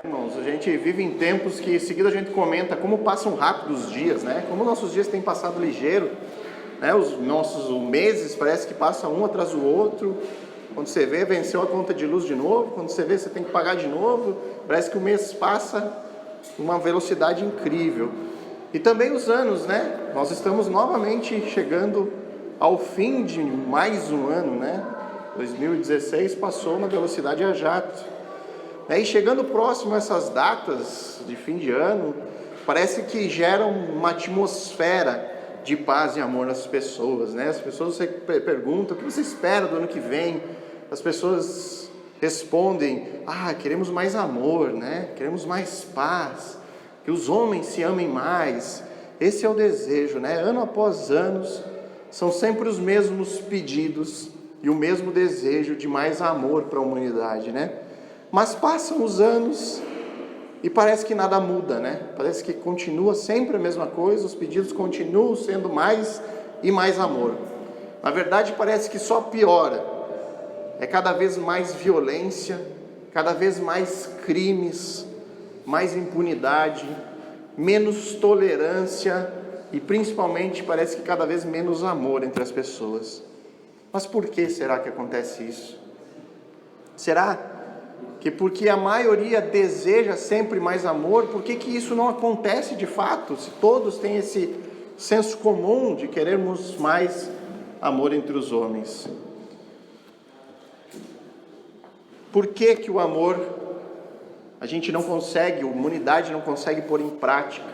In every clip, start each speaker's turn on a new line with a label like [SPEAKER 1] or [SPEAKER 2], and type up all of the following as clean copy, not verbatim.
[SPEAKER 1] Irmãos, a gente vive em tempos que em seguida a gente comenta como passam rápido os dias, né? Como nossos dias têm passado ligeiro, né? Os nossos meses parece que passam um atrás do outro. Quando você vê, venceu a conta de luz de novo. Quando você vê, você tem que pagar de novo. Parece que o mês passa uma velocidade incrível. E também os anos, né? Nós estamos novamente chegando ao fim de mais um ano, né? 2016 passou uma velocidade a jato. E chegando próximo a essas datas de fim de ano, parece que geram uma atmosfera de paz e amor nas pessoas, né? As pessoas perguntam: o que você espera do ano que vem? As pessoas respondem: queremos mais amor, né? Queremos mais paz, que os homens se amem mais. Esse é o desejo, né? Ano após ano, são sempre os mesmos pedidos e o mesmo desejo de mais amor para a humanidade, né? Mas passam os anos e parece que nada muda, né? Parece que continua sempre a mesma coisa, os pedidos continuam sendo mais e mais amor. Na verdade, parece que só piora. É cada vez mais violência, cada vez mais crimes, mais impunidade, menos tolerância e principalmente parece que cada vez menos amor entre as pessoas. Mas por que será que acontece isso? Será que porque a maioria deseja sempre mais amor, por que isso não acontece de fato? Se todos têm esse senso comum de querermos mais amor entre os homens. Por que o amor a gente não consegue, a humanidade não consegue pôr em prática?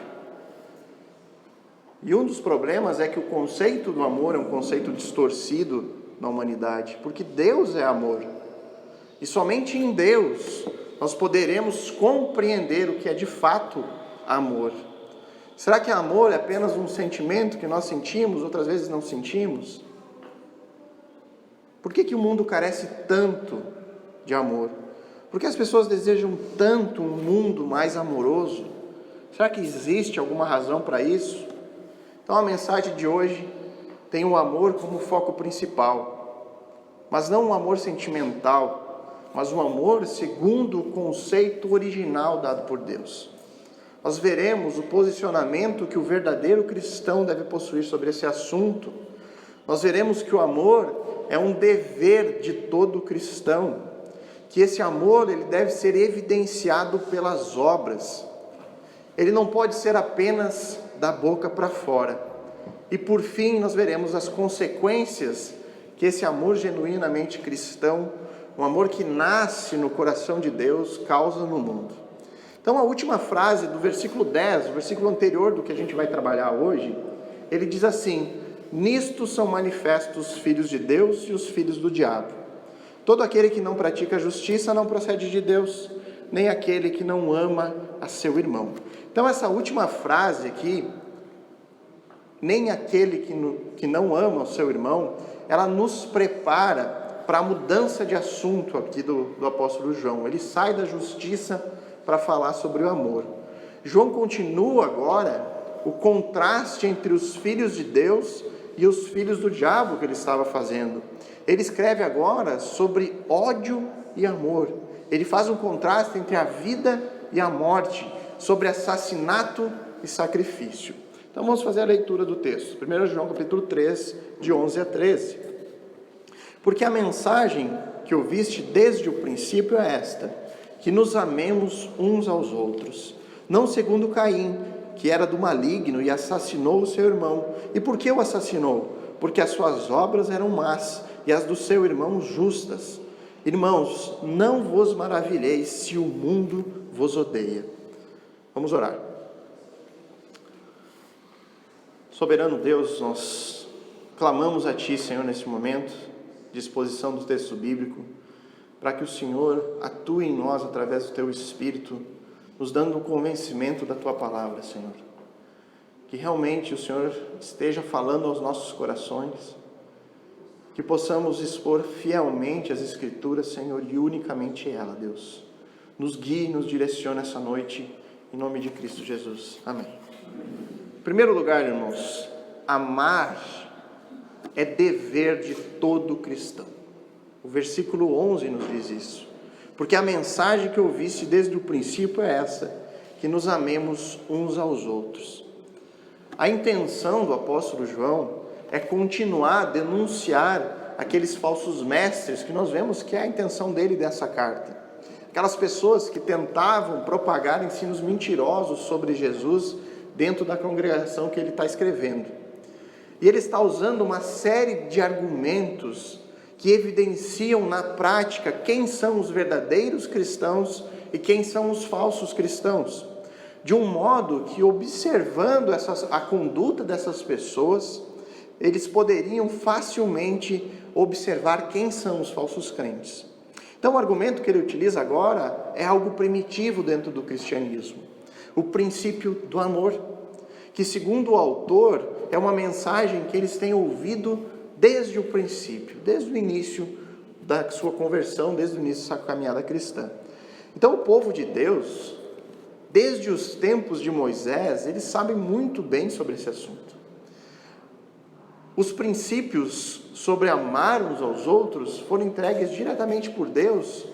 [SPEAKER 1] E um dos problemas é que o conceito do amor é um conceito distorcido na humanidade, porque Deus é amor. E somente em Deus nós poderemos compreender o que é de fato amor. Será que amor é apenas um sentimento que nós sentimos, outras vezes não sentimos? Por que o mundo carece tanto de amor? Por que as pessoas desejam tanto um mundo mais amoroso? Será que existe alguma razão para isso? Então a mensagem de hoje tem o amor como foco principal, mas não um amor sentimental, mas um amor segundo o conceito original dado por Deus. Nós veremos o posicionamento que o verdadeiro cristão deve possuir sobre esse assunto. Nós veremos que o amor é um dever de todo cristão, que esse amor ele deve ser evidenciado pelas obras. Ele não pode ser apenas da boca para fora. E por fim nós veremos as consequências que esse amor genuinamente cristão, um amor que nasce no coração de Deus, causa no mundo. Então a última frase do versículo 10, o versículo anterior do que a gente vai trabalhar hoje, ele diz assim: nisto são manifestos os filhos de Deus e os filhos do diabo. Todo aquele que não pratica a justiça não procede de Deus, nem aquele que não ama a seu irmão. Então essa última frase aqui, nem aquele que não ama o seu irmão, ela nos prepara para a mudança de assunto aqui do apóstolo João. Ele sai da justiça para falar sobre o amor. João continua agora o contraste entre os filhos de Deus e os filhos do diabo que ele estava fazendo. Ele escreve agora sobre ódio e amor. Ele faz um contraste entre a vida e a morte, sobre assassinato e sacrifício. Então vamos fazer a leitura do texto. 1 João capítulo 3, de 11 a 13. Porque a mensagem que ouviste desde o princípio é esta: que nos amemos uns aos outros, não segundo Caim, que era do maligno e assassinou o seu irmão. E por que o assassinou? Porque as suas obras eram más e as do seu irmão justas. Irmãos, não vos maravilheis se o mundo vos odeia. Vamos orar. Soberano Deus, nós clamamos a Ti, Senhor, nesse momento de exposição do texto bíblico, para que o Senhor atue em nós através do Teu Espírito, nos dando o convencimento da Tua palavra, Senhor. Que realmente o Senhor esteja falando aos nossos corações, que possamos expor fielmente as Escrituras, Senhor, e unicamente ela, Deus. Nos guie e nos direcione essa noite, em nome de Cristo Jesus. Amém. Em primeiro lugar, irmãos, amar é dever de todo cristão. O versículo 11 nos diz isso. porque a mensagem que ouviste desde o princípio é essa, que nos amemos uns aos outros. A intenção do apóstolo João é continuar a denunciar aqueles falsos mestres, que nós vemos que é a intenção dele dessa carta. Aquelas pessoas que tentavam propagar ensinos mentirosos sobre Jesus dentro da congregação que ele está escrevendo. E ele está usando uma série de argumentos que evidenciam na prática quem são os verdadeiros cristãos e quem são os falsos cristãos. De um modo que, observando a conduta dessas pessoas, eles poderiam facilmente observar quem são os falsos crentes. Então, o argumento que ele utiliza agora é algo primitivo dentro do cristianismo. O princípio do amor, que, segundo o autor, é uma mensagem que eles têm ouvido desde o princípio, desde o início da sua conversão, desde o início da sua caminhada cristã. Então, o povo de Deus, desde os tempos de Moisés, eles sabem muito bem sobre esse assunto. Os princípios sobre amar uns aos outros foram entregues diretamente por Deus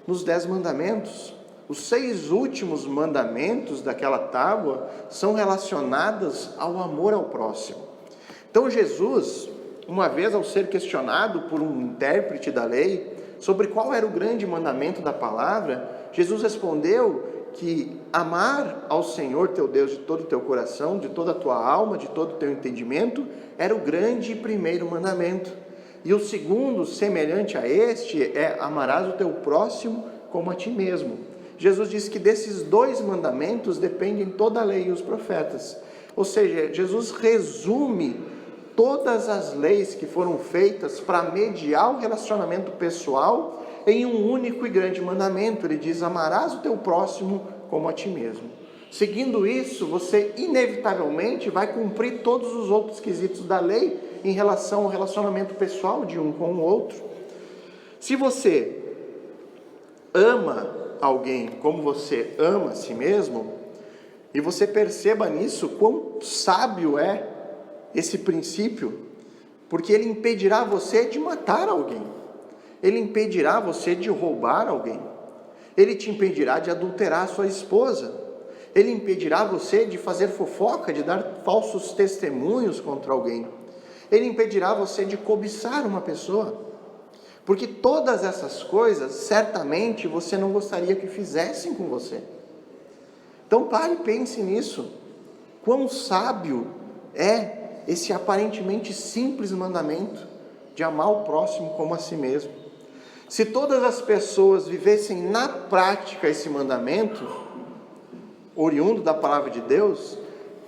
[SPEAKER 1] nos 10 mandamentos. Os 6 últimos mandamentos daquela tábua são relacionados ao amor ao próximo. Então Jesus, uma vez ao ser questionado por um intérprete da lei sobre qual era o grande mandamento da palavra, Jesus respondeu que amar ao Senhor teu Deus de todo o teu coração, de toda a tua alma, de todo o teu entendimento, era o grande e primeiro mandamento. E o segundo, semelhante a este, é amarás o teu próximo como a ti mesmo. Jesus disse que desses 2 mandamentos dependem toda a lei e os profetas. Ou seja, Jesus resume todas as leis que foram feitas para mediar o relacionamento pessoal em um único e grande mandamento. Ele diz: amarás o teu próximo como a ti mesmo. Seguindo isso, você inevitavelmente vai cumprir todos os outros quesitos da lei em relação ao relacionamento pessoal de um com o outro. Se você ama alguém como você ama a si mesmo, e você perceba nisso quão sábio é esse princípio, porque ele impedirá você de matar alguém, ele impedirá você de roubar alguém, ele te impedirá de adulterar sua esposa, ele impedirá você de fazer fofoca, de dar falsos testemunhos contra alguém, ele impedirá você de cobiçar uma pessoa, porque todas essas coisas, certamente, você não gostaria que fizessem com você. Então pare e pense nisso, quão sábio é esse aparentemente simples mandamento de amar o próximo como a si mesmo. Se todas as pessoas vivessem na prática esse mandamento, oriundo da palavra de Deus,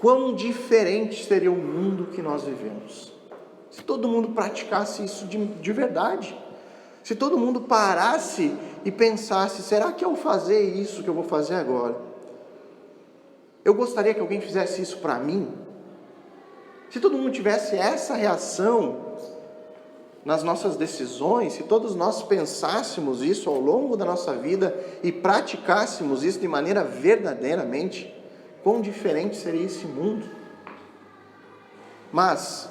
[SPEAKER 1] quão diferente seria o mundo que nós vivemos. Se todo mundo praticasse isso de verdade, se todo mundo parasse e pensasse: será que ao fazer isso que eu vou fazer agora, eu gostaria que alguém fizesse isso para mim? Se todo mundo tivesse essa reação nas nossas decisões, se todos nós pensássemos isso ao longo da nossa vida e praticássemos isso de maneira verdadeiramente, quão diferente seria esse mundo. Mas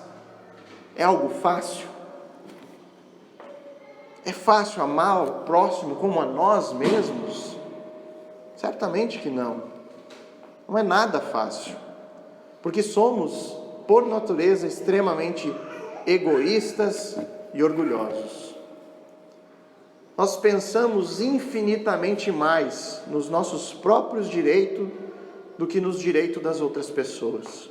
[SPEAKER 1] é algo fácil? É fácil amar o próximo como a nós mesmos? Certamente que não. Não é nada fácil, porque somos, por natureza, extremamente egoístas e orgulhosos. Nós pensamos infinitamente mais nos nossos próprios direitos do que nos direitos das outras pessoas.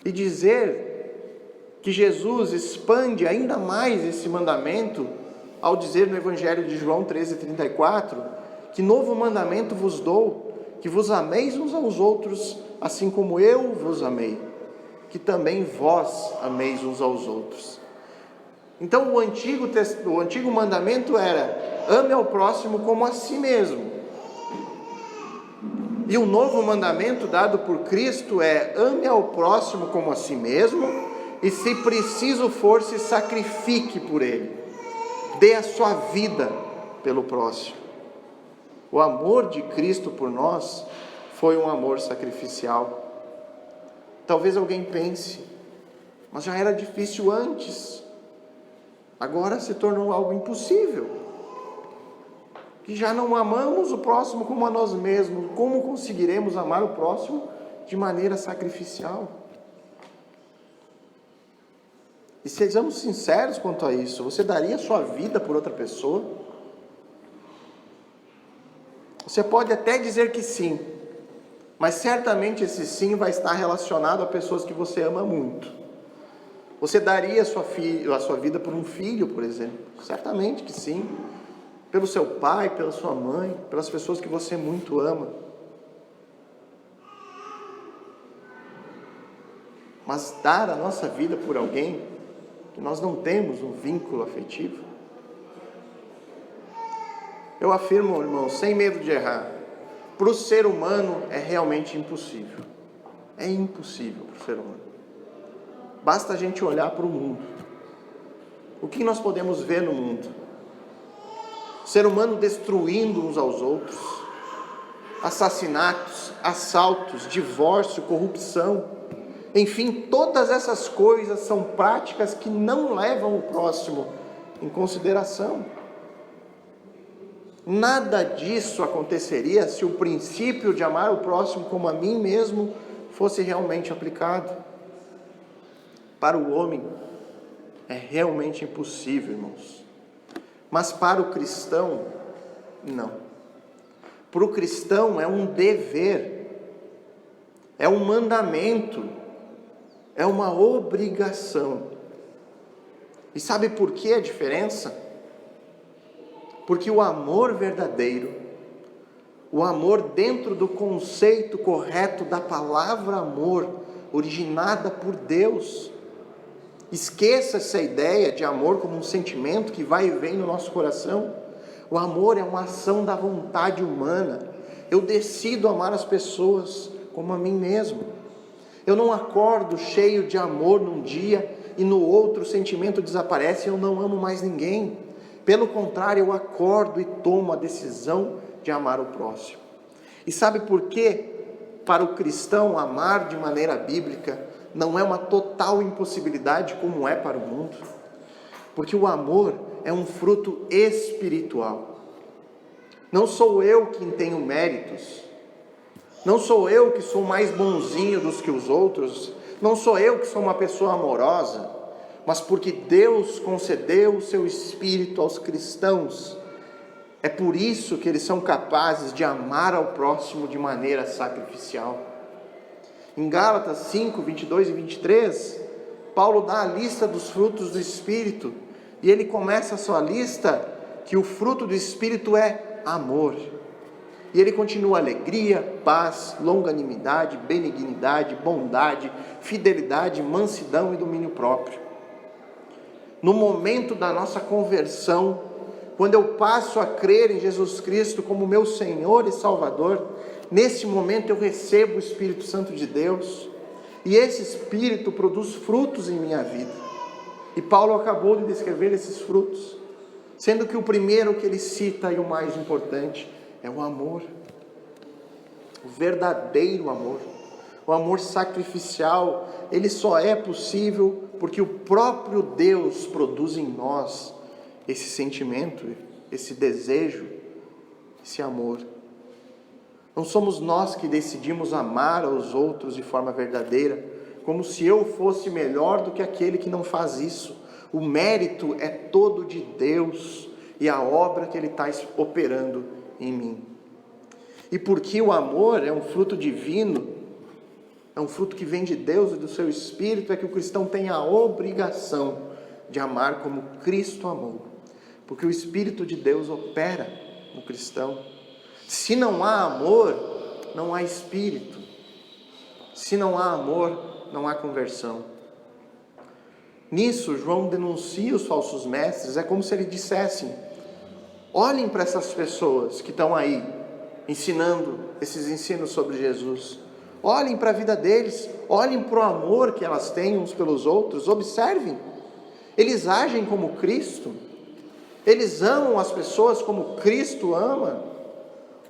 [SPEAKER 1] E dizer que Jesus expande ainda mais esse mandamento ao dizer no Evangelho de João 13:34, que novo mandamento vos dou, que vos ameis uns aos outros, assim como eu vos amei, que também vós ameis uns aos outros. Então o antigo mandamento era: ame ao próximo como a si mesmo. E o novo mandamento dado por Cristo é: ame ao próximo como a si mesmo, e se preciso for, se sacrifique por ele. Dê a sua vida pelo próximo. O amor de Cristo por nós foi um amor sacrificial. Talvez alguém pense: mas já era difícil antes, agora se tornou algo impossível. que já não amamos o próximo como a nós mesmos, como conseguiremos amar o próximo de maneira sacrificial? E sejamos sinceros quanto a isso, você daria sua vida por outra pessoa? Você pode até dizer que sim, mas certamente esse sim vai estar relacionado a pessoas que você ama muito. Você daria a sua vida por um filho, por exemplo? Certamente que sim. Pelo seu pai, pela sua mãe, pelas pessoas que você muito ama. Mas dar a nossa vida por alguém que nós não temos um vínculo afetivo? Eu afirmo, irmão, sem medo de errar, para o ser humano é realmente impossível. É impossível para o ser humano. Basta a gente olhar para o mundo. O que nós podemos ver no mundo? O ser humano destruindo uns aos outros, assassinatos, assaltos, divórcio, corrupção, enfim, todas essas coisas são práticas que não levam o próximo em consideração. Nada disso aconteceria se o princípio de amar o próximo como a mim mesmo fosse realmente aplicado. Para o homem é realmente impossível, irmãos. Mas para o cristão, não. Para o cristão é um dever, é um mandamento, é uma obrigação. E sabe por que a diferença? Porque o amor verdadeiro, o amor dentro do conceito correto da palavra amor, originada por Deus. Esqueça essa ideia de amor como um sentimento que vai e vem no nosso coração. O amor é uma ação da vontade humana. Eu decido amar as pessoas como a mim mesmo. Eu não acordo cheio de amor num dia e no outro o sentimento desaparece e eu não amo mais ninguém. Pelo contrário, eu acordo e tomo a decisão de amar o próximo. E sabe por quê? Para o cristão, amar de maneira bíblica não é uma total impossibilidade como é para o mundo. Porque o amor é um fruto espiritual. Não sou eu quem tenho méritos. Não sou eu que sou mais bonzinho dos que os outros. Não sou eu que sou uma pessoa amorosa. Mas porque Deus concedeu o seu Espírito aos cristãos. É por isso que eles são capazes de amar ao próximo de maneira sacrificial. Em Gálatas 5, 22 e 23, Paulo dá a lista dos frutos do Espírito. E ele começa a sua lista que o fruto do Espírito é amor. E ele continua: alegria, paz, longanimidade, benignidade, bondade, fidelidade, mansidão e domínio próprio. No momento da nossa conversão, quando eu passo a crer em Jesus Cristo como meu Senhor e Salvador, nesse momento eu recebo o Espírito Santo de Deus, e esse Espírito produz frutos em minha vida. E Paulo acabou de descrever esses frutos, sendo que o primeiro que ele cita e o mais importante é o amor, o verdadeiro amor, o amor sacrificial. Ele só é possível porque o próprio Deus produz em nós esse sentimento, esse desejo, esse amor. Não somos nós que decidimos amar aos outros de forma verdadeira, como se eu fosse melhor do que aquele que não faz isso. O mérito é todo de Deus e a obra que Ele está operando em mim. E porque o amor é um fruto divino, é um fruto que vem de Deus e do seu Espírito, é que o cristão tem a obrigação de amar como Cristo amou. Porque o Espírito de Deus opera no cristão. Se não há amor, não há Espírito. Se não há amor, não há conversão. Nisso, João denuncia os falsos mestres. É como se ele dissesse: olhem para essas pessoas que estão aí, ensinando esses ensinos sobre Jesus. Olhem para a vida deles, olhem para o amor que elas têm uns pelos outros, observem. Eles agem como Cristo, eles amam as pessoas como Cristo ama.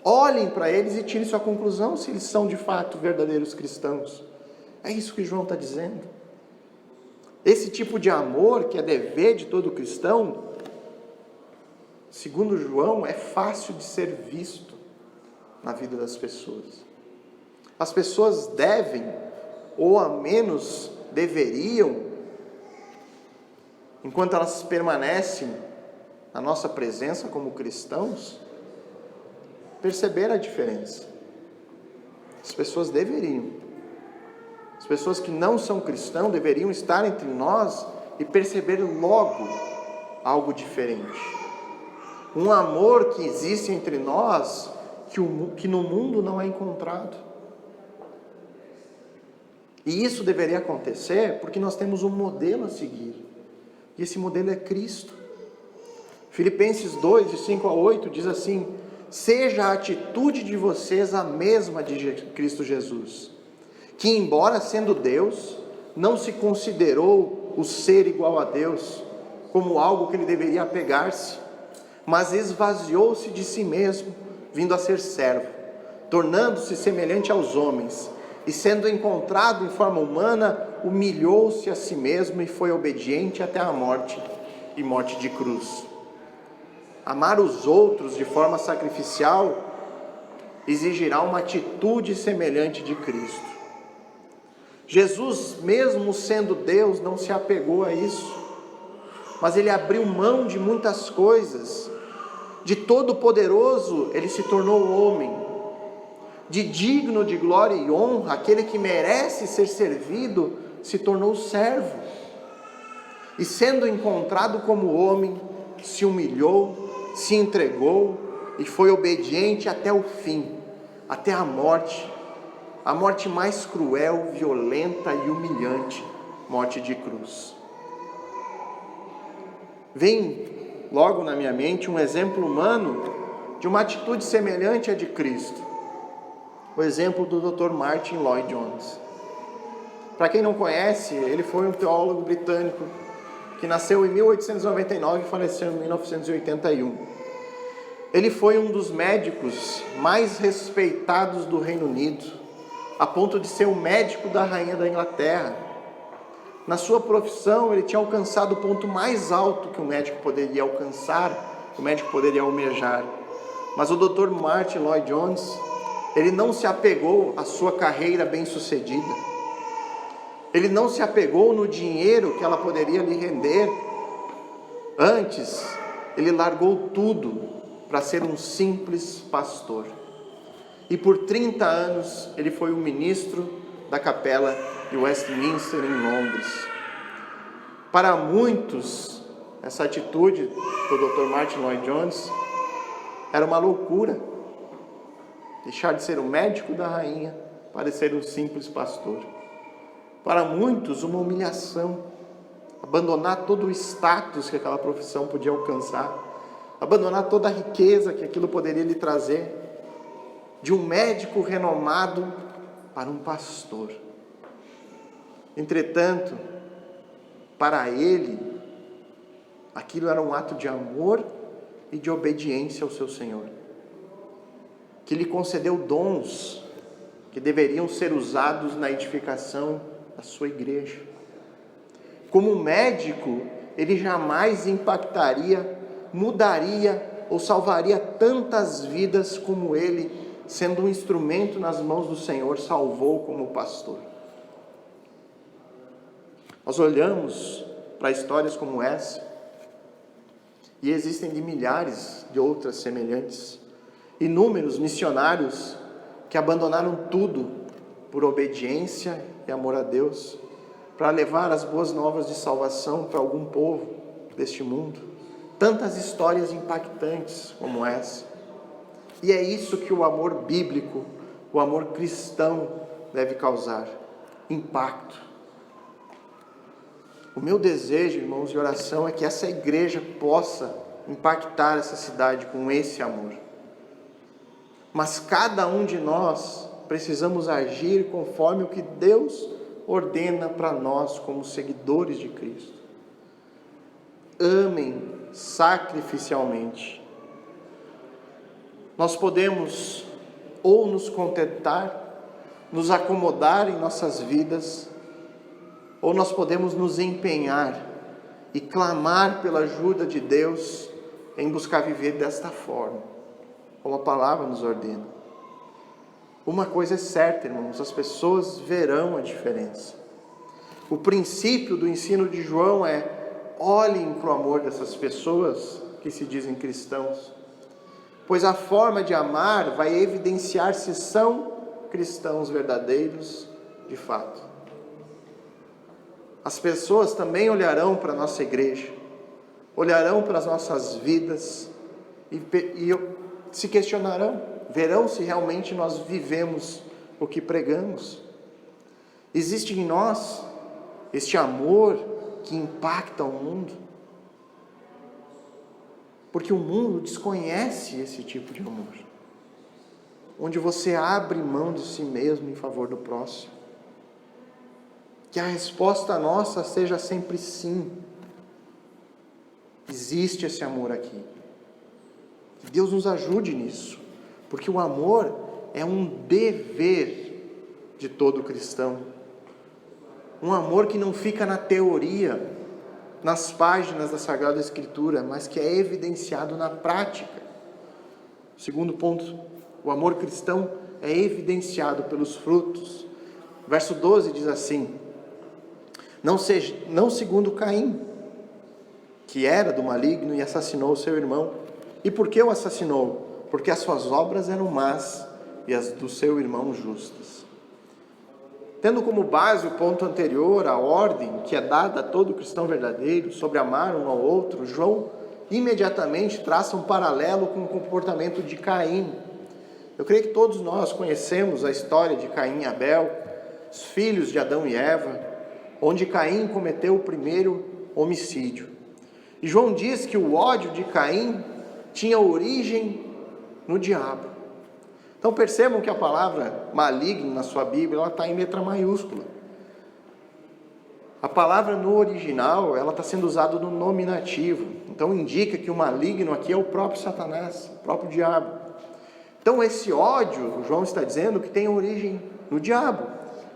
[SPEAKER 1] Olhem para eles e tirem sua conclusão se eles são de fato verdadeiros cristãos. É isso que João está dizendo. Esse tipo de amor, que é dever de todo cristão, segundo João, é fácil de ser visto na vida das pessoas. As pessoas devem, ou ao menos deveriam, enquanto elas permanecem na nossa presença como cristãos, perceber a diferença. As pessoas deveriam. As pessoas que não são cristãos deveriam estar entre nós e perceber logo algo diferente. Um amor que existe entre nós que no mundo não é encontrado. E isso deveria acontecer porque nós temos um modelo a seguir. E esse modelo é Cristo. Filipenses 2, de 5 a 8, diz assim: seja a atitude de vocês a mesma de Cristo Jesus, que embora sendo Deus, não se considerou o ser igual a Deus, como algo que ele deveria apegar-se, mas esvaziou-se de si mesmo, vindo a ser servo, tornando-se semelhante aos homens, e sendo encontrado em forma humana, humilhou-se a si mesmo e foi obediente até a morte, e morte de cruz. Amar os outros de forma sacrificial exigirá uma atitude semelhante de Cristo. Jesus, mesmo sendo Deus, não se apegou a isso, mas ele abriu mão de muitas coisas. De todo-poderoso, ele se tornou homem. De digno de glória e honra, aquele que merece ser servido, se tornou servo. E sendo encontrado como homem, se humilhou, se entregou e foi obediente até o fim, até a morte mais cruel, violenta e humilhante, morte de cruz. Vem logo na minha mente um exemplo humano de uma atitude semelhante à de Cristo. O exemplo do Dr. Martyn Lloyd-Jones. Para quem não conhece, ele foi um teólogo britânico que nasceu em 1899 e faleceu em 1981. Ele foi um dos médicos mais respeitados do Reino Unido, a ponto de ser o médico da rainha da Inglaterra. Na sua profissão, ele tinha alcançado o ponto mais alto que o médico poderia alcançar, que o médico poderia almejar. Mas o Dr. Martyn Lloyd-Jones, ele não se apegou à sua carreira bem-sucedida. Ele não se apegou no dinheiro que ela poderia lhe render. Antes, ele largou tudo para ser um simples pastor. E por 30 anos, ele foi o ministro da capela de Westminster, em Londres. Para muitos, essa atitude do Dr. Martyn Lloyd-Jones era uma loucura. Deixar de ser o médico da rainha para ser um simples pastor. Para muitos, uma humilhação. Abandonar todo o status que aquela profissão podia alcançar. Abandonar toda a riqueza que aquilo poderia lhe trazer. De um médico renomado para um pastor. Entretanto, para ele, aquilo era um ato de amor e de obediência ao seu Senhor, que lhe concedeu dons que deveriam ser usados na edificação da sua igreja. Como médico, ele jamais impactaria, mudaria ou salvaria tantas vidas como ele, sendo um instrumento nas mãos do Senhor, salvou como pastor. Nós olhamos para histórias como essa, e existem de milhares de outras semelhantes. Inúmeros missionários que abandonaram tudo por obediência e amor a Deus, para levar as boas novas de salvação para algum povo deste mundo. Tantas histórias impactantes como essa. E é isso que o amor bíblico, o amor cristão deve causar: impacto. O meu desejo, irmãos, de oração é que essa igreja possa impactar essa cidade com esse amor. Mas cada um de nós precisamos agir conforme o que Deus ordena para nós como seguidores de Cristo. Amem sacrificialmente. Nós podemos ou nos contentar, nos acomodar em nossas vidas, ou nós podemos nos empenhar e clamar pela ajuda de Deus em buscar viver desta forma, como a palavra nos ordena. Uma coisa é certa, irmãos, as pessoas verão a diferença. O princípio do ensino de João é: olhem para o amor dessas pessoas que se dizem cristãos, pois a forma de amar vai evidenciar se são cristãos verdadeiros de fato. As pessoas também olharão para a nossa igreja, olharão para as nossas vidas e se questionarão, verão se realmente nós vivemos o que pregamos. Existe em nós este amor que impacta o mundo, porque o mundo desconhece esse tipo de amor, onde você abre mão de si mesmo em favor do próximo. Que a resposta nossa seja sempre sim. Existe esse amor aqui. Que Deus nos ajude nisso, porque o amor é um dever de todo cristão. Um amor que não fica na teoria, nas páginas da Sagrada Escritura, mas que é evidenciado na prática. Segundo ponto, o amor cristão é evidenciado pelos frutos. Verso 12 diz assim: não segundo Caim, que era do maligno e assassinou o seu irmão. E por que o assassinou? Porque as suas obras eram más e as do seu irmão justas. Tendo como base o ponto anterior, a ordem que é dada a todo cristão verdadeiro sobre amar um ao outro, João imediatamente traça um paralelo com o comportamento de Caim. Eu creio que todos nós conhecemos a história de Caim e Abel, os filhos de Adão e Eva, onde Caim cometeu o primeiro homicídio. E João diz que o ódio de Caim tinha origem no diabo. Então percebam que a palavra maligno na sua Bíblia, ela está em letra maiúscula. A palavra no original, ela está sendo usada no nominativo. Então indica que o maligno aqui é o próprio Satanás, o próprio diabo. Então esse ódio, João está dizendo que tem origem no diabo.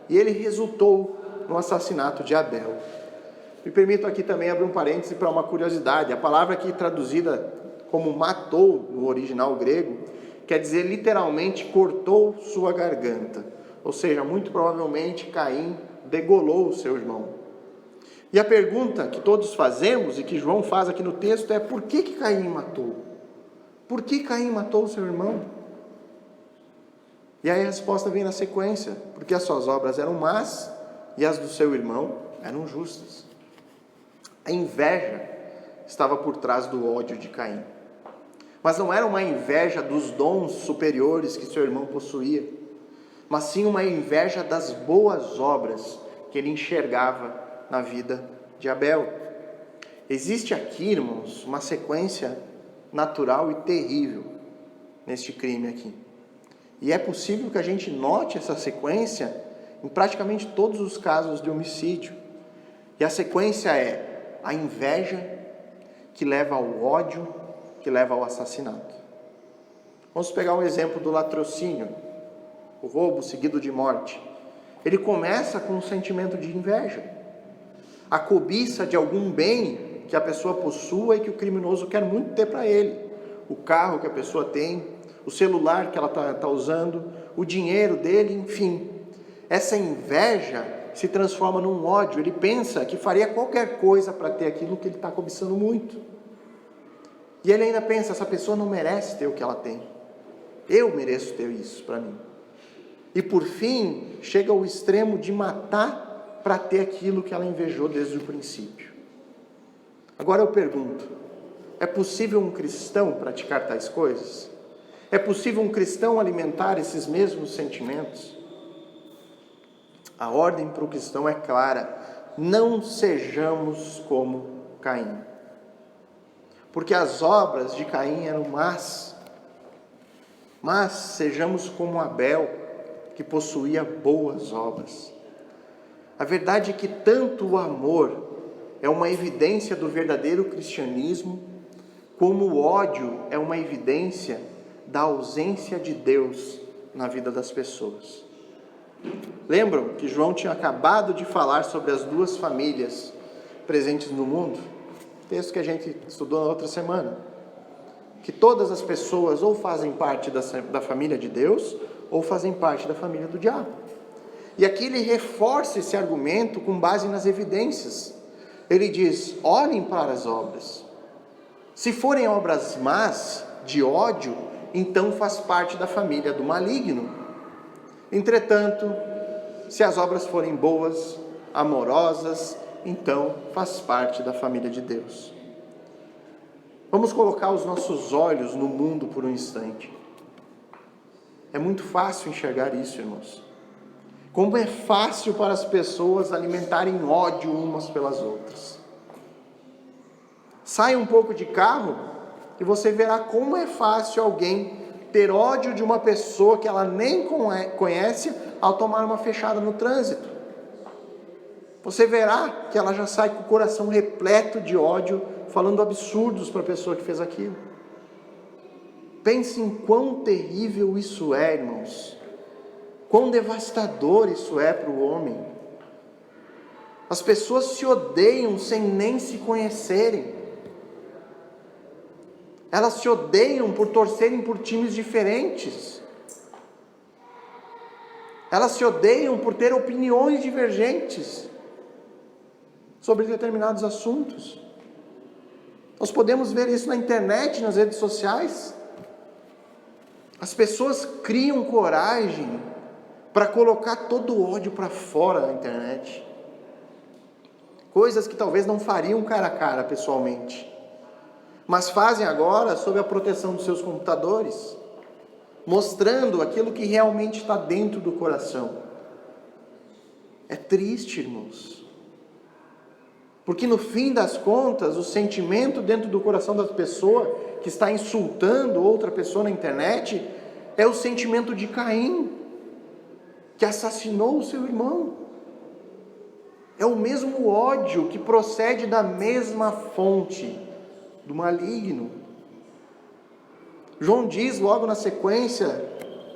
[SPEAKER 1] E ele resultou no assassinato de Abel. Me permito aqui também abrir um parêntese para uma curiosidade. A palavra aqui traduzida como matou no original grego, quer dizer literalmente cortou sua garganta. Ou seja, muito provavelmente Caim degolou o seu irmão. E a pergunta que todos fazemos e que João faz aqui no texto é: por que Caim matou? Por que Caim matou o seu irmão? E aí a resposta vem na sequência: porque as suas obras eram más e as do seu irmão eram justas. A inveja estava por trás do ódio de Caim. Mas não era uma inveja dos dons superiores que seu irmão possuía, mas sim uma inveja das boas obras que ele enxergava na vida de Abel. Existe aqui, irmãos, uma sequência natural e terrível neste crime aqui. E é possível que a gente note essa sequência em praticamente todos os casos de homicídio. E a sequência é a inveja que leva ao ódio, que leva ao assassinato. Vamos pegar um exemplo do latrocínio, o roubo seguido de morte. Ele começa com um sentimento de inveja, a cobiça de algum bem que a pessoa possua e que o criminoso quer muito ter para ele. O carro que a pessoa tem, o celular que ela está usando, o dinheiro dele, enfim. Essa inveja se transforma num ódio. Ele pensa que faria qualquer coisa para ter aquilo que ele está cobiçando muito. E ele ainda pensa: essa pessoa não merece ter o que ela tem. Eu mereço ter isso para mim. E por fim, chega ao extremo de matar para ter aquilo que ela invejou desde o princípio. Agora eu pergunto: é possível um cristão praticar tais coisas? É possível um cristão alimentar esses mesmos sentimentos? A ordem para o cristão é clara: não sejamos como Caim. Porque as obras de Caim eram más, mas sejamos como Abel, que possuía boas obras. A verdade é que tanto o amor é uma evidência do verdadeiro cristianismo, como o ódio é uma evidência da ausência de Deus na vida das pessoas. Lembram que João tinha acabado de falar sobre as duas famílias presentes no mundo? Texto que a gente estudou na outra semana. que todas as pessoas ou fazem parte da família de Deus, ou fazem parte da família do diabo. E aqui ele reforça esse argumento com base nas evidências. Ele diz: olhem para as obras. Se forem obras más, de ódio, então faz parte da família do maligno. Entretanto, se as obras forem boas, amorosas, então faz parte da família de Deus. Vamos colocar os nossos olhos no mundo por um instante. É muito fácil enxergar isso, irmãos. Como é fácil para as pessoas alimentarem ódio umas pelas outras. Saia um pouco de carro e você verá como é fácil alguém ter ódio de uma pessoa que ela nem conhece ao tomar uma fechada no trânsito. Você verá que ela já sai com o coração repleto de ódio, falando absurdos para a pessoa que fez aquilo. Pense em quão terrível isso é, irmãos. Quão devastador isso é para o homem. As pessoas se odeiam sem nem se conhecerem. Elas se odeiam por torcerem por times diferentes. Elas se odeiam por ter opiniões divergentes sobre determinados assuntos. Nós podemos ver isso na internet, nas redes sociais. As pessoas criam coragem para colocar todo o ódio para fora na internet. Coisas que talvez não fariam cara a cara pessoalmente, mas fazem agora sob a proteção dos seus computadores, mostrando aquilo que realmente está dentro do coração. É triste, irmãos, porque no fim das contas, o sentimento dentro do coração da pessoa que está insultando outra pessoa na internet é o sentimento de Caim, que assassinou o seu irmão. É o mesmo ódio que procede da mesma fonte, do maligno. João diz logo na sequência,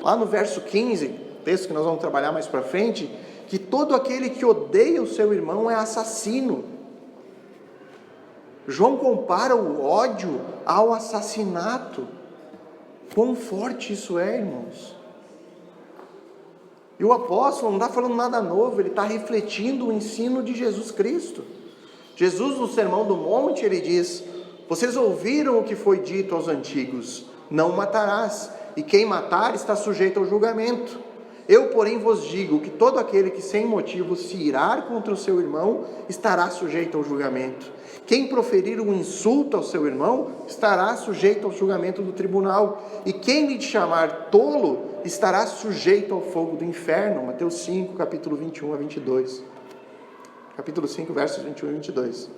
[SPEAKER 1] lá no verso 15, texto que nós vamos trabalhar mais para frente, que todo aquele que odeia o seu irmão é assassino. João compara o ódio ao assassinato. Quão forte isso é, irmãos. E o apóstolo não está falando nada novo, ele está refletindo o ensino de Jesus Cristo. Jesus, no Sermão do Monte, ele diz: vocês ouviram o que foi dito aos antigos: não matarás, e quem matar está sujeito ao julgamento. Eu, porém, vos digo que todo aquele que sem motivo se irar contra o seu irmão estará sujeito ao julgamento. Quem proferir um insulto ao seu irmão estará sujeito ao julgamento do tribunal. E quem lhe chamar tolo estará sujeito ao fogo do inferno. Mateus 5, capítulo 21 a 22. Capítulo 5, versos 21 e 22.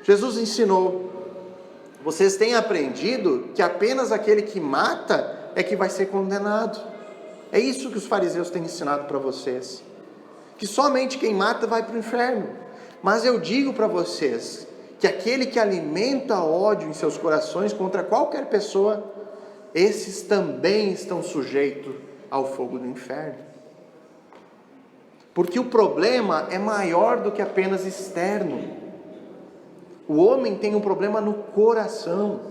[SPEAKER 1] Jesus ensinou: vocês têm aprendido que apenas aquele que mata é que vai ser condenado. É isso que os fariseus têm ensinado para vocês, que somente quem mata vai para o inferno. Mas eu digo para vocês que aquele que alimenta ódio em seus corações contra qualquer pessoa, esses também estão sujeitos ao fogo do inferno. Porque o problema é maior do que apenas externo. O homem tem um problema no coração.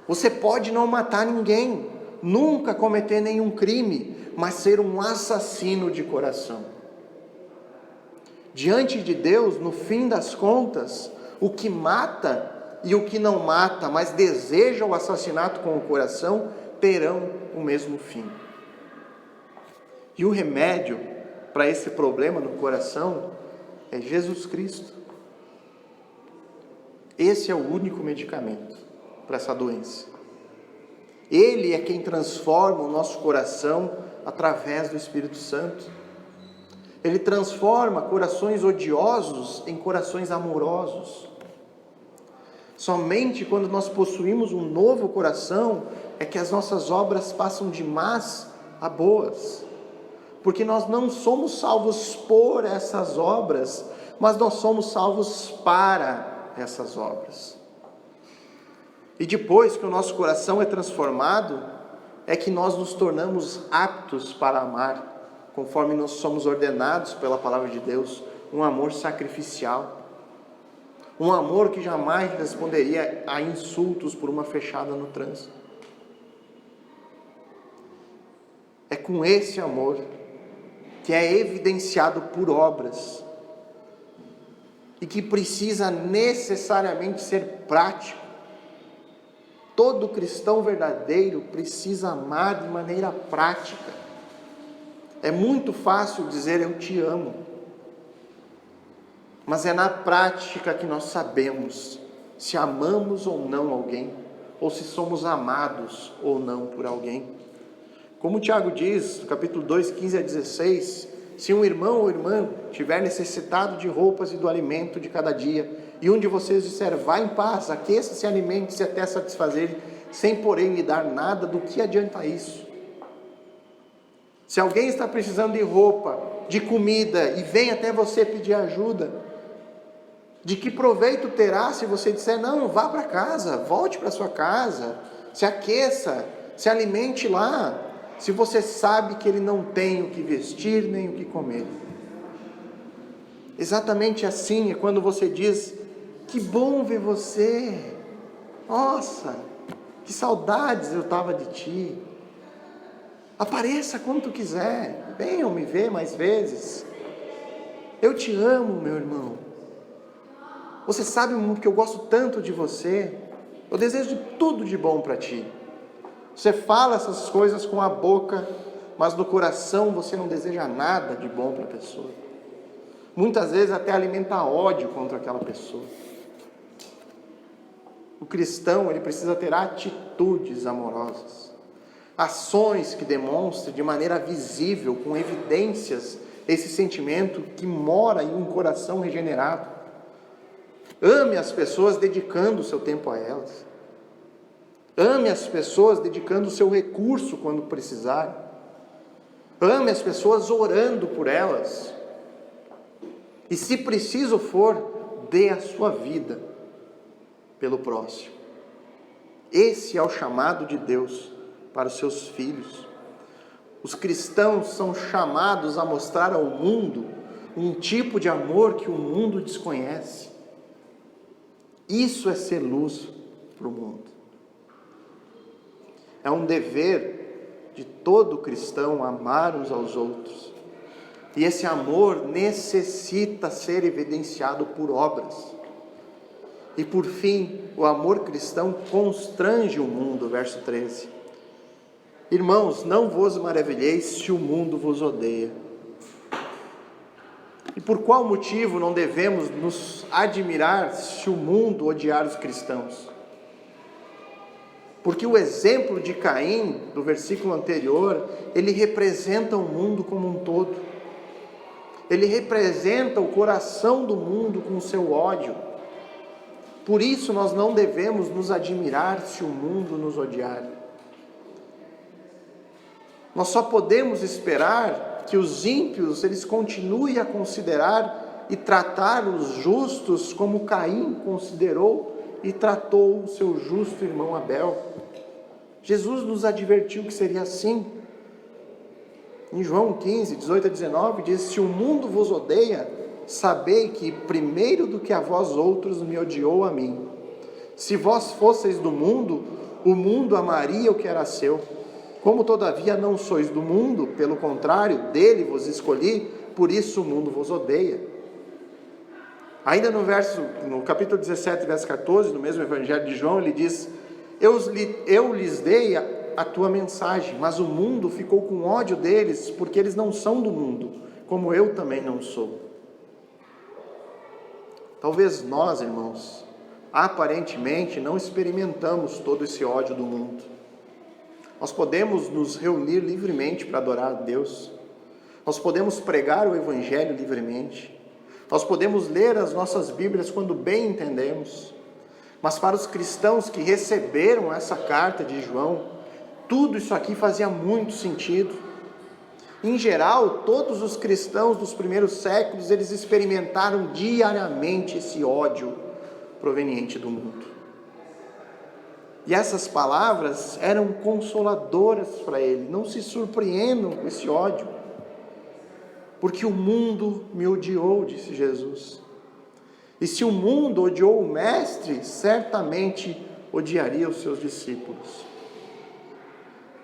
[SPEAKER 1] Você pode não matar ninguém, nunca cometer nenhum crime, mas ser um assassino de coração. Diante de Deus, no fim das contas, o que mata e o que não mata, mas deseja o assassinato com o coração, terão o mesmo fim. E o remédio para esse problema no coração é Jesus Cristo. Esse é o único medicamento para essa doença. Ele é quem transforma o nosso coração através do Espírito Santo. Ele transforma corações odiosos em corações amorosos. Somente quando nós possuímos um novo coração é que as nossas obras passam de más a boas. Porque nós não somos salvos por essas obras, mas nós somos salvos para essas obras. E depois que o nosso coração é transformado, é que nós nos tornamos aptos para amar, conforme nós somos ordenados pela palavra de Deus, um amor sacrificial. Um amor que jamais responderia a insultos por uma fechada no trânsito. É com esse amor, que é evidenciado por obras, e que precisa necessariamente ser prático. Todo cristão verdadeiro precisa amar de maneira prática. É muito fácil dizer eu te amo, mas é na prática que nós sabemos se amamos ou não alguém, ou se somos amados ou não por alguém. Como Tiago diz, no capítulo 2, 15 a 16, se um irmão ou irmã tiver necessitado de roupas e do alimento de cada dia, e um de vocês disser, vá em paz, aqueça-se, alimente-se até satisfazer, sem porém lhe dar nada, do que adianta isso? Se alguém está precisando de roupa, de comida, e vem até você pedir ajuda, de que proveito terá se você disser, não, vá para casa, volte para sua casa, se aqueça, se alimente lá, se você sabe que ele não tem o que vestir, nem o que comer? Exatamente assim é quando você diz, que bom ver você, nossa, que saudades eu estava de ti, apareça quando tu quiser, venham me ver mais vezes, eu te amo, meu irmão, você sabe que eu gosto tanto de você, eu desejo tudo de bom para ti. Você fala essas coisas com a boca, mas no coração você não deseja nada de bom para a pessoa. Muitas vezes até alimenta ódio contra aquela pessoa. O cristão, ele precisa ter atitudes amorosas, ações que demonstrem de maneira visível, com evidências, esse sentimento que mora em um coração regenerado. Ame as pessoas dedicando o seu tempo a elas. Ame as pessoas dedicando o seu recurso quando precisar. Ame as pessoas orando por elas. E se preciso for, dê a sua vida pelo próximo. Esse é o chamado de Deus para os seus filhos. Os cristãos são chamados a mostrar ao mundo um tipo de amor que o mundo desconhece. Isso é ser luz para o mundo. É um dever de todo cristão amar uns aos outros. E esse amor necessita ser evidenciado por obras. E por fim, o amor cristão constrange o mundo, verso 13. Irmãos, não vos maravilheis se o mundo vos odeia. E por qual motivo não devemos nos admirar se o mundo odiar os cristãos? Porque o exemplo de Caim, do versículo anterior, ele representa o mundo como um todo. Ele representa o coração do mundo com o seu ódio. Por isso nós não devemos nos admirar se o mundo nos odiar. Nós só podemos esperar que os ímpios, eles continuem a considerar e tratar os justos como Caim considerou e tratou o seu justo irmão Abel. Jesus nos advertiu que seria assim. Em João 15, 18 a 19, diz, se o mundo vos odeia, sabei que primeiro do que a vós outros me odiou a mim. Se vós fosseis do mundo, o mundo amaria o que era seu. Como todavia não sois do mundo, pelo contrário, dele vos escolhi, por isso o mundo vos odeia. Ainda no capítulo 17, verso 14, no mesmo evangelho de João, ele diz, eu lhes dei a tua mensagem, mas o mundo ficou com ódio deles, porque eles não são do mundo, como eu também não sou. Talvez nós, irmãos, aparentemente não experimentamos todo esse ódio do mundo. Nós podemos nos reunir livremente para adorar a Deus. Nós podemos pregar o Evangelho livremente. Nós podemos ler as nossas Bíblias quando bem entendemos. Mas para os cristãos que receberam essa carta de João, tudo isso aqui fazia muito sentido. Em geral, todos os cristãos dos primeiros séculos, eles experimentaram diariamente esse ódio proveniente do mundo. E essas palavras eram consoladoras para ele. Não se surpreendam com esse ódio, porque o mundo me odiou, disse Jesus. E se o mundo odiou o Mestre, certamente odiaria os seus discípulos.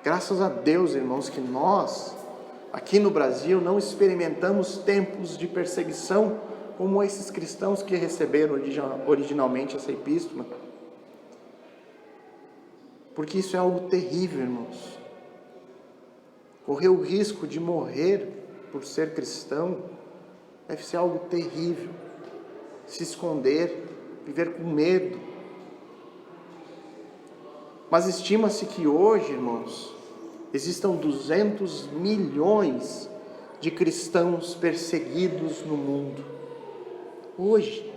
[SPEAKER 1] Graças a Deus, irmãos, que nós, aqui no Brasil, não experimentamos tempos de perseguição como esses cristãos que receberam originalmente essa epístola. Porque isso é algo terrível, irmãos. Correr o risco de morrer por ser cristão deve ser algo terrível. Se esconder, viver com medo. Mas estima-se que hoje, irmãos, existam 200 milhões de cristãos perseguidos no mundo. Hoje,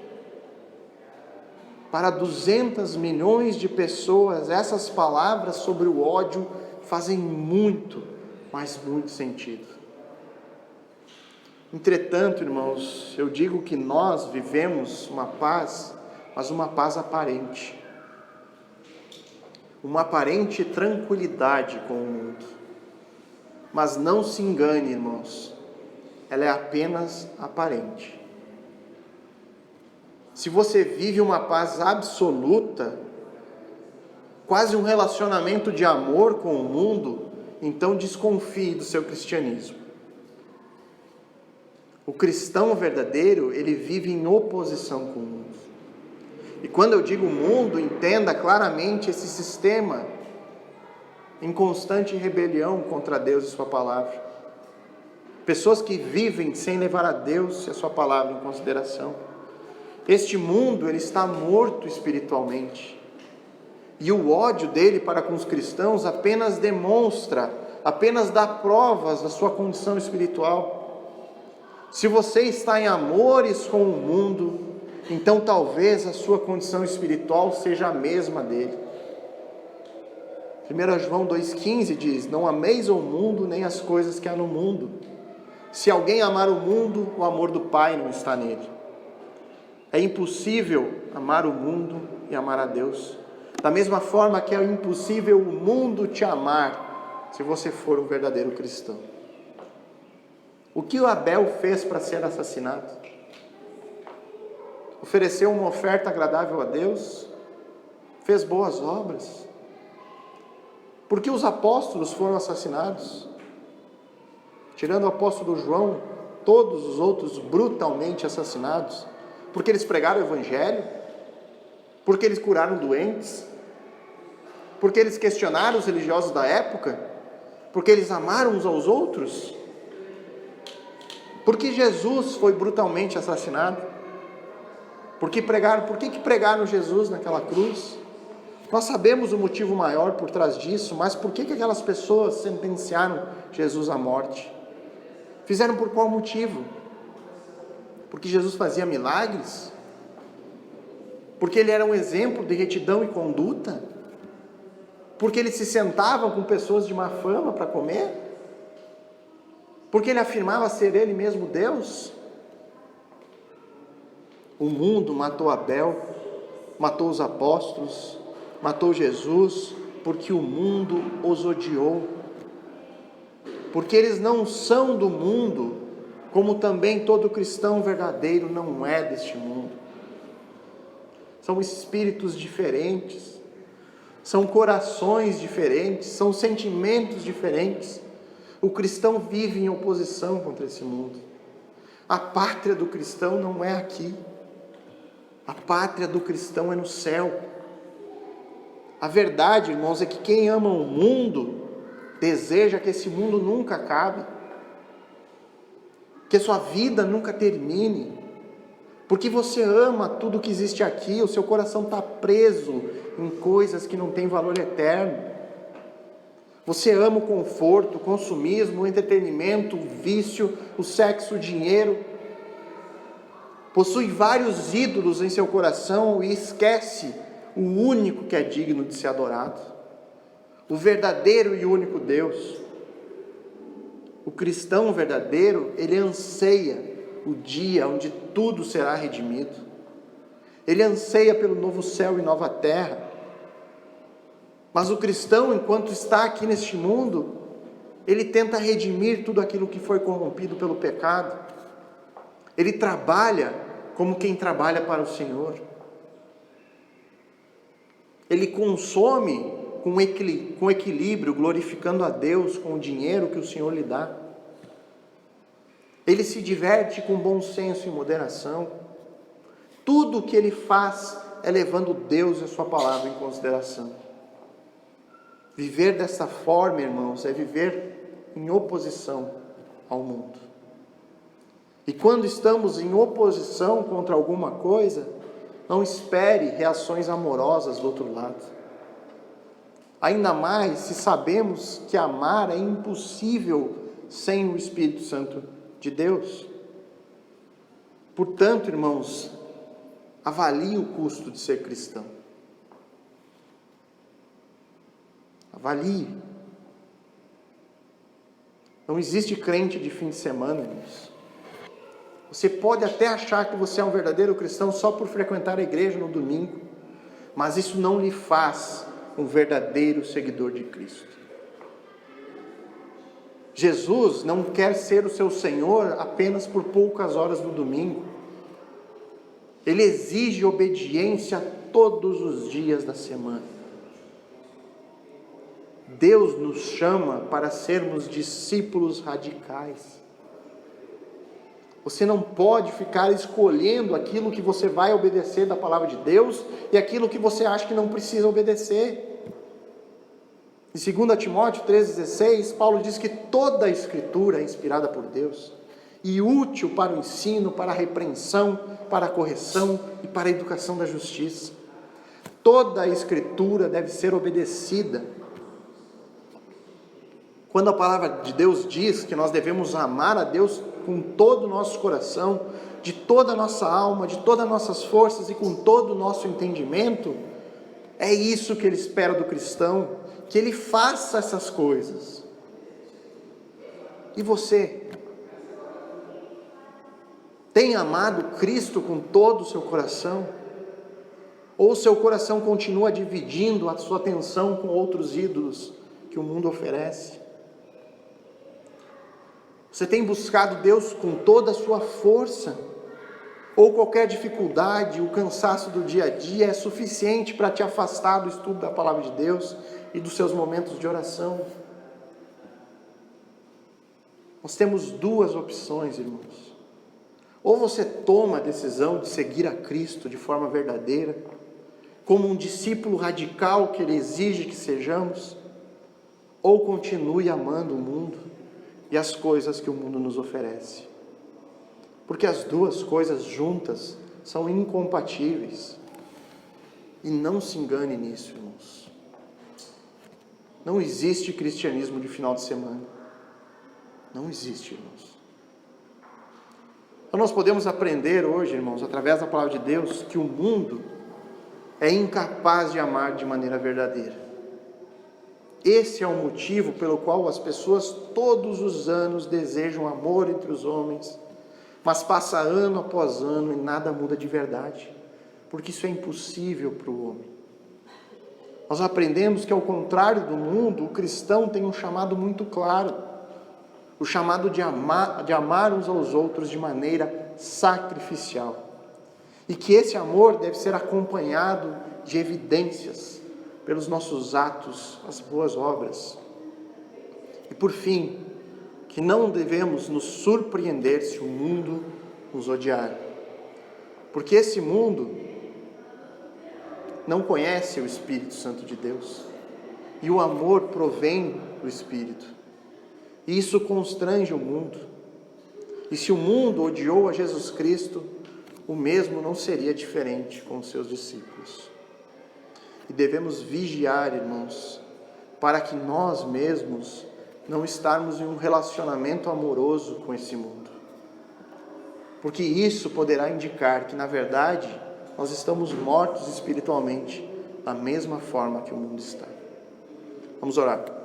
[SPEAKER 1] para 200 milhões de pessoas, essas palavras sobre o ódio fazem muito, mas muito sentido. Entretanto, irmãos, eu digo que nós vivemos uma paz, mas uma paz aparente. Uma aparente tranquilidade com o mundo. Mas não se engane, irmãos, ela é apenas aparente. Se você vive uma paz absoluta, quase um relacionamento de amor com o mundo, então desconfie do seu cristianismo. O cristão verdadeiro, ele vive em oposição com o mundo. E quando eu digo mundo, entenda claramente esse sistema em constante rebelião contra Deus e sua palavra. Pessoas que vivem sem levar a Deus e a sua palavra em consideração. Este mundo, ele está morto espiritualmente. E o ódio dele para com os cristãos apenas demonstra, apenas dá provas da sua condição espiritual. Se você está em amores com o mundo, então talvez a sua condição espiritual seja a mesma dele. 1 João 2,15 diz: não ameis o mundo nem as coisas que há no mundo. Se alguém amar o mundo, o amor do Pai não está nele. É impossível amar o mundo e amar a Deus. Da mesma forma que é impossível o mundo te amar, se você for um verdadeiro cristão. O que o Abel fez para ser assassinado? Ofereceu uma oferta agradável a Deus? Fez boas obras? Por que os apóstolos foram assassinados? Tirando o apóstolo João, todos os outros brutalmente assassinados. Porque eles pregaram o evangelho? Porque eles curaram doentes? Porque eles questionaram os religiosos da época? Porque eles amaram uns aos outros? Porque Jesus foi brutalmente assassinado? Por que pregaram Jesus naquela cruz? Nós sabemos o motivo maior por trás disso, mas por que aquelas pessoas sentenciaram Jesus à morte? Fizeram por qual motivo? Porque Jesus fazia milagres? Porque ele era um exemplo de retidão e conduta? Porque ele se sentava com pessoas de má fama para comer? Porque ele afirmava ser ele mesmo Deus? O mundo matou Abel, matou os apóstolos, matou Jesus, porque o mundo os odiou. Porque eles não são do mundo, como também todo cristão verdadeiro não é deste mundo. São espíritos diferentes, são corações diferentes, são sentimentos diferentes. O cristão vive em oposição contra esse mundo. A pátria do cristão não é aqui. A pátria do cristão é no céu. A verdade, irmãos, é que quem ama o mundo deseja que esse mundo nunca acabe, que a sua vida nunca termine, porque você ama tudo que existe aqui, o seu coração está preso em coisas que não têm valor eterno. Você ama o conforto, o consumismo, o entretenimento, o vício, o sexo, o dinheiro. Possui vários ídolos em seu coração e esquece o único que é digno de ser adorado, o verdadeiro e único Deus. O cristão verdadeiro, ele anseia o dia onde tudo será redimido. Ele anseia pelo novo céu e nova terra. Mas o cristão, enquanto está aqui neste mundo, ele tenta redimir tudo aquilo que foi corrompido pelo pecado. Ele trabalha como quem trabalha para o Senhor. Ele consome com equilíbrio, glorificando a Deus com o dinheiro que o Senhor lhe dá. Ele se diverte com bom senso e moderação. Tudo o que ele faz é levando Deus e a sua palavra em consideração. Viver dessa forma, irmãos, é viver em oposição ao mundo. E quando estamos em oposição contra alguma coisa, não espere reações amorosas do outro lado. Ainda mais se sabemos que amar é impossível sem o Espírito Santo de Deus. Portanto, irmãos, avalie o custo de ser cristão. Avalie. Não existe crente de fim de semana, irmãos. Você pode até achar que você é um verdadeiro cristão só por frequentar a igreja no domingo, mas isso não lhe faz um verdadeiro seguidor de Cristo. Jesus não quer ser o seu Senhor apenas por poucas horas no domingo. Ele exige obediência todos os dias da semana. Deus nos chama para sermos discípulos radicais. Você não pode ficar escolhendo aquilo que você vai obedecer da palavra de Deus e aquilo que você acha que não precisa obedecer. Em 2 Timóteo 3,16, Paulo diz que toda a Escritura é inspirada por Deus e útil para o ensino, para a repreensão, para a correção e para a educação da justiça. Toda a Escritura deve ser obedecida. Quando a palavra de Deus diz que nós devemos amar a Deus com todo o nosso coração, de toda a nossa alma, de todas as nossas forças e com todo o nosso entendimento, é isso que Ele espera do cristão, que ele faça essas coisas. E você? Tem amado Cristo com todo o seu coração? Ou seu coração continua dividindo a sua atenção com outros ídolos que o mundo oferece? Você tem buscado Deus com toda a sua força? Ou qualquer dificuldade, o cansaço do dia a dia é suficiente para te afastar do estudo da palavra de Deus e dos seus momentos de oração? Nós temos duas opções, irmãos. Ou você toma a decisão de seguir a Cristo de forma verdadeira, como um discípulo radical que Ele exige que sejamos, ou continue amando o mundo e as coisas que o mundo nos oferece. Porque as duas coisas juntas são incompatíveis. E não se engane nisso, irmãos. Não existe cristianismo de final de semana. Não existe, irmãos. Então nós podemos aprender hoje, irmãos, através da palavra de Deus, que o mundo é incapaz de amar de maneira verdadeira. Esse é o motivo pelo qual as pessoas todos os anos desejam amor entre os homens, mas passa ano após ano e nada muda de verdade, porque isso é impossível para o homem. Nós aprendemos que, ao contrário do mundo, o cristão tem um chamado muito claro, o chamado de amar uns aos outros de maneira sacrificial, e que esse amor deve ser acompanhado de evidências pelos nossos atos, as boas obras. E por fim, que não devemos nos surpreender se o mundo nos odiar, porque esse mundo não conhece o Espírito Santo de Deus, e o amor provém do Espírito, e isso constrange o mundo. E se o mundo odiou a Jesus Cristo, o mesmo não seria diferente com os seus discípulos. E devemos vigiar, irmãos, para que nós mesmos não estarmos em um relacionamento amoroso com esse mundo. Porque isso poderá indicar que, na verdade, nós estamos mortos espiritualmente, da mesma forma que o mundo está. Vamos orar.